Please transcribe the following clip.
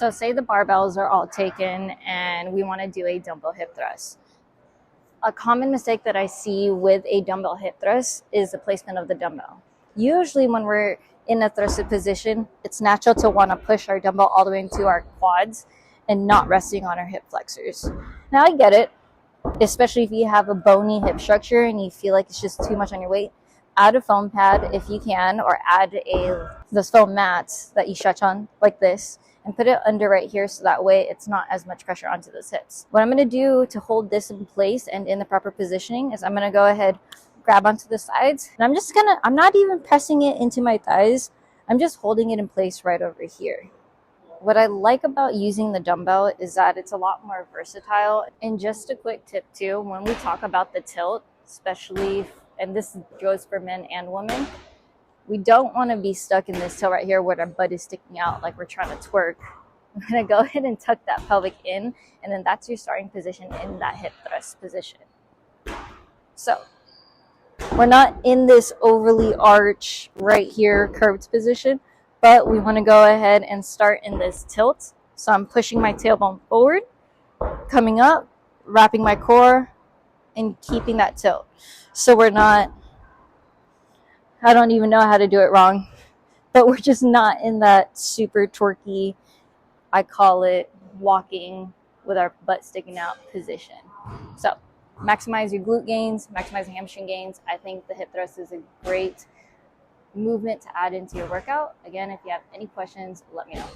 So say the barbells are all taken and we want to do a dumbbell hip thrust. A common mistake that I see with a dumbbell hip thrust is the placement of the dumbbell. Usually when we're in a thrusted position, it's natural to want to push our dumbbell all the way into our quads and not resting on our hip flexors. Now I get it, especially if you have a bony hip structure and you feel like it's just too much on your weight. Add a foam pad if you can, or add those foam mats that you stretch on like this, and put it under right here so that way it's not as much pressure onto those hips. What I'm going to do to hold this in place and in the proper positioning is I'm going to go ahead, grab onto the sides, and I'm not even pressing it into my thighs. I'm just holding it in place right over here. What I like about using the dumbbell is that it's a lot more versatile. And just a quick tip too, when we talk about the tilt, especially, and this goes for men and women, we don't want to be stuck in this tilt right here where our butt is sticking out like we're trying to twerk. I'm going to go ahead and tuck that pelvic in, and then that's your starting position in that hip thrust position. So we're not in this overly arch right here curved position, but we want to go ahead and start in this tilt. So I'm pushing my tailbone forward, coming up, wrapping my core, and keeping that tilt. So we're not, I don't even know how to do it wrong, but we're just not in that super twerky, I call it walking with our butt sticking out position. So maximize your glute gains, maximize your hamstring gains. I think the hip thrust is a great movement to add into your workout. Again, if you have any questions, let me know.